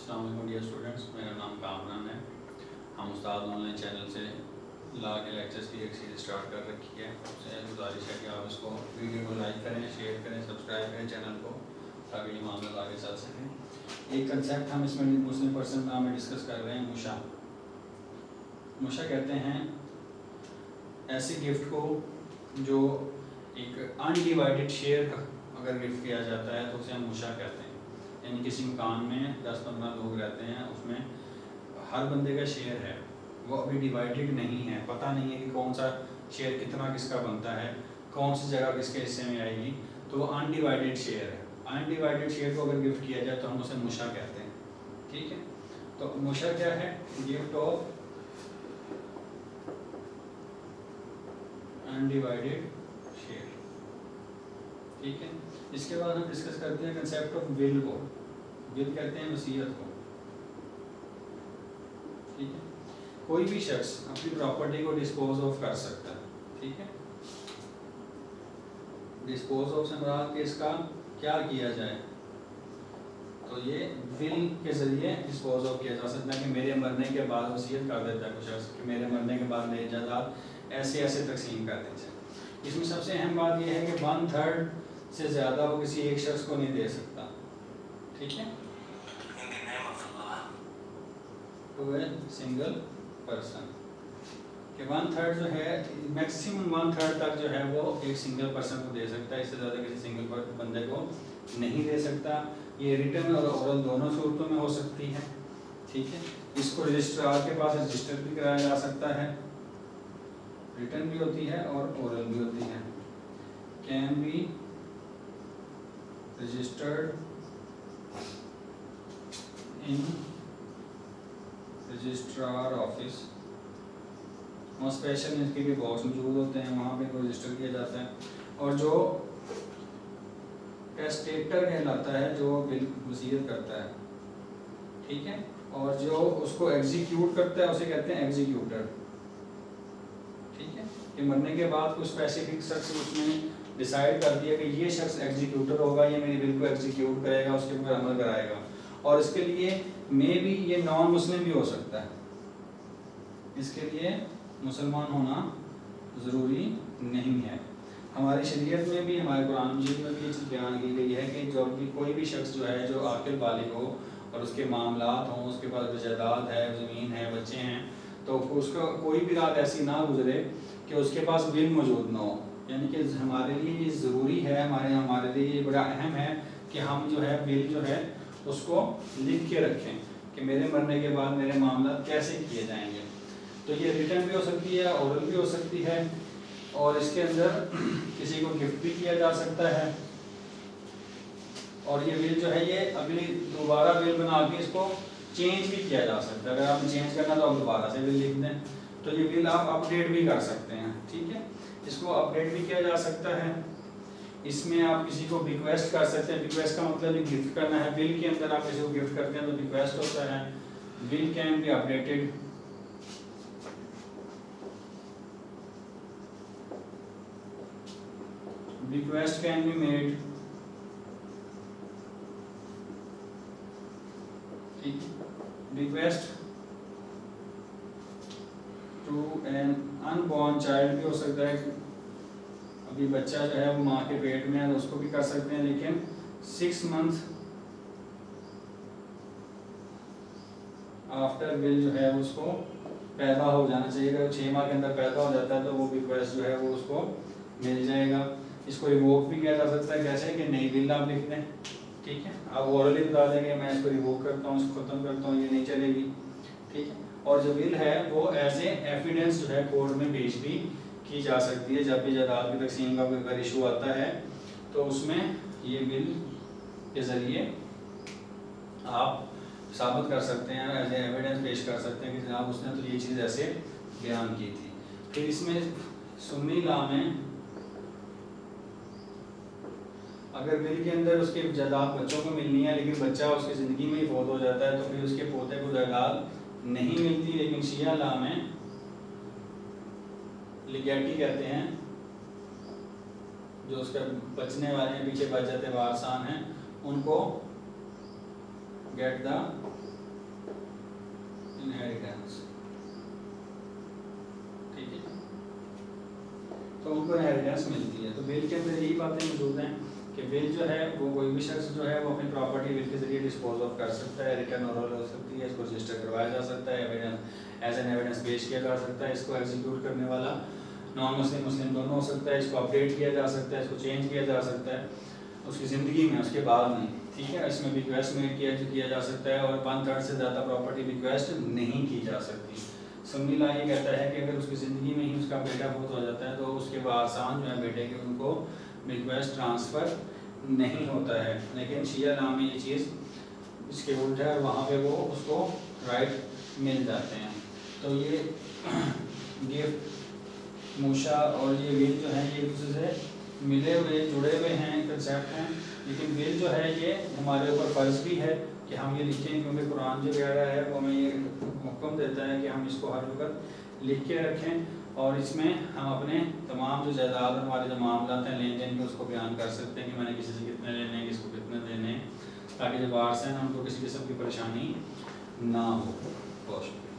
अस्सलाम वालेकुम dear students, मेरा नाम कामरान है। हम उस्ताद ऑनलाइन चैनल से ला के लेक्चर्स की एक सीरीज स्टार्ट कर रखी है। आपसे गुजारिश है कि आप इसको वीडियो को लाइक करें, शेयर करें, सब्सक्राइब करें चैनल को, ताकि ये मामला आगे चल सकें। एक कंसेप्ट हम इसमें मुस्लिम पर्सन नाम में डिस्कस कर रहे हैं, मुशा। मुशा कहते हैं ऐसे गिफ्ट को जो एक अनडिवाइडेड शेयर का अगर गिफ्ट किया जाता है तो उसे हम मुशा कहते हैं। यानी किसी मकान में 10-15 लोग रहते हैं, उसमें हर बंदे का शेयर है, वो अभी डिवाइडेड नहीं है, पता नहीं है कि कौन सा शेयर कितना किसका बनता है, कौन सी जगह किसके हिस्से में आएगी, तो वो अनडिवाइडेड शेयर है। अनडिवाइडेड शेयर को अगर गिफ्ट किया जाए तो हम उसे मुशा कहते हैं। ठीक है, तो मुशा क्या है? Gift of undivided share. ठीक है, इसके बाद हम डिस्कस करते हैं कंसेप्ट ऑफ विल को। विल कहते हैं वसीयत को। ठीक है, कोई भी शख्स अपनी प्रॉपर्टी को डिस्पोज ऑफ कर सकता है। ठीक है, डिस्पोज ऑफ से मुराद कि इसका क्या किया जाए, तो ये विल के जरिए डिस्पोज ऑफ किया जा सकता है कि मेरे मरने के बाद वसीयत कर देता है कुछ शख्स कि मेरे मरने के बाद मेरी जायदाद ऐसे ऐसे तकसीम कर दी जाए। इसमें सबसे अहम बात यह है कि 1/3 से ज़्यादा वो किसी एक शख्स को नहीं दे सकता। ठीक है, टू ए सिंगल पर्सन कि 1/3 जो है, मैक्सिमम 1/3 तक जो है वो एक सिंगल पर्सन को दे सकता है, इससे ज़्यादा किसी सिंगल बंदे को नहीं दे सकता। ये रिटर्न और ओरल दोनों सूरतों में हो सकती है। ठीक है, इसको रजिस्ट्रार के पास रजिस्टर भी कराया जा सकता है, रिटर्न भी होती है और ओरल भी होती है। Can be registered in registrar office, और स्पेशल इसके भी बॉक्स मौजूद होते हैं, वहाँ पे रजिस्टर किया जाता है। और जो टेस्टेटर कहलाता है, जो बिल वसीयत करता है, ठीक है, और जो उसको एग्जीक्यूट करता है उसे कहते हैं एग्जीक्यूटर। ठीक है, कि मरने के बाद कुछ स्पेसिफिक शख्स उसने डिसाइड कर दिया कि ये शख्स एग्जीक्यूटर होगा, ये मेरी बिल को एग्जीक्यूट करेगा, उसके ऊपर अमल कराएगा, और इसके लिए मे भी ये नॉन मुस्लिम भी हो सकता है, इसके लिए मुसलमान होना ज़रूरी नहीं है। हमारी शरीयत में भी, हमारे कुरान मजीद में भी ये चीज़ बयान की गई है कि जो भी कोई भी शख्स जो है जो आकिल बालिग हो और उसके मामलात हों, उसके पास जायदाद है, ज़मीन है, बच्चे हैं, तो उसका कोई भी रात ऐसी ना गुजरे कि उसके पास विल मौजूद ना हो। यानी कि हमारे लिए ये ज़रूरी है, हमारे लिए ये बड़ा अहम है कि हम जो है विल जो है उसको लिख के रखें कि मेरे मरने के बाद मेरे मामलात कैसे किए जाएंगे। तो ये रिटर्न भी हो सकती है, ओरल भी हो सकती है, और इसके अंदर किसी को गिफ्ट भी किया जा सकता है। और ये विल जो है ये अगली दोबारा विल बना के इसको चेंज भी किया जा सकता है। अगर आपने चेंज करना तो आप दोबारा से विल लिख दें, तो ये विल आप अपडेट भी कर सकते हैं। ठीक है, इसको अपडेट भी किया जा सकता है। इसमें आप किसी को रिक्वेस्ट कर सकते हैं, रिक्वेस्ट का मतलब गिफ्ट करना है। विल के अंदर आप किसी को गिफ्ट करते हैं तो रिक्वेस्ट होता है। Will can be updated, request can be made, request to an unborn child भी हो सकता है, अभी बच्चा जो है वो माँ के पेट में है तो उसको भी कर सकते हैं, लेकिन 6 months आफ्टर विल जो है उसको पैदा हो जाना चाहिए। अगर 6 माह के अंदर पैदा हो जाता है तो वो रिक्वेस्ट जो है वो उसको मिल जाएगा। इसको रिवोक भी किया जा सकता है, कैसे कि नई बिल आप लिख दें। ठीक है, आप ओरली बता देंगे मैं इसको रिवोक करता हूँ, इसको ख़त्म करता हूँ, ये नहीं चलेगी। ठीक है, और जो बिल है वो एज ए एविडेंस जो है कोर्ट में पेश भी की जा सकती है। जब भी जायदाद की तकसीम का कोई इशू आता है तो उसमें ये बिल के ज़रिए आप साबित कर सकते हैं, एज ए एविडेंस पेश कर सकते हैं कि जनाब उसने तो ये चीज़ ऐसे बयान की थी। फिर इसमें सुन्नी लॉ में अगर विल के अंदर उसके जायदाद बच्चों को मिलनी है, लेकिन बच्चा उसकी ज़िंदगी में ही फौत हो जाता है, तो फिर उसके पोते को जायदाद नहीं मिलती। लेकिन शिया लॉ में लिगैटी कहते हैं, जो उसके बचने वाले हैं, पीछे बच जाते वारसान हैं, उनको गेट द इनहेरिटेंस, ठीक है, तो उनको इनहेरिटेंस मिलती है। तो विल के अंदर यही बातें मौजूद हैं कि विल जो है वो कोई भी शख्स जो है वो अपनी प्रॉपर्टी विल के जरिए डिस्पोज ऑफ कर सकता है, रिटर्न ओरल हो सकती है, इसको रजिस्टर करवाया जा सकता है, एविडेंस एज एन एविडेंस पेश किया जा सकता है, इसको एग्जीक्यूट करने वाला नॉन मुस्लिम मुस्लिम दोनों हो सकता है, इसको अपडेट किया जा सकता है, इसको चेंज किया जा सकता है उसकी ज़िंदगी में, उसके बाद में, ठीक है। इसमें रिक्वेस्ट मेड किया जा सकता है और 1/3 से ज़्यादा प्रॉपर्टी रिक्वेस्ट नहीं की जा सकती। सुन्नी लॉ ये कहता है कि अगर उसकी ज़िंदगी में ही उसका बेटा बहुत हो जाता है तो उसके वारसान जो है बेटे के उनको रिक्वेस्ट ट्रांसफ़र नहीं होता है, लेकिन शिया लॉ में ये चीज़ इसके उल्टा है, वहाँ पे वो उसको राइट मिल जाते हैं। तो ये गिफ्ट मूशा और ये विल जो है ये एक दूसरे से मिले हुए जुड़े हुए हैं कंसेप्ट हैं, लेकिन विल जो है ये हमारे ऊपर फ़र्ज़ भी है कि हम ये लिखें, क्योंकि कुरान जो वगैरह है वो हमें ये हुक्म देता है कि हम इसको हर वक्त लिख के रखें और इसमें हम अपने तमाम जो जायदाद हमारे जो मामलात हैं लेन देन के उसको बयान कर सकते हैं कि मैंने किसी से कितने लेने हैं, किसको कितने देने हैं, ताकि जो वारस हैं उनको किसी किस्म की परेशानी ना हो। बहुत शुक्रिया।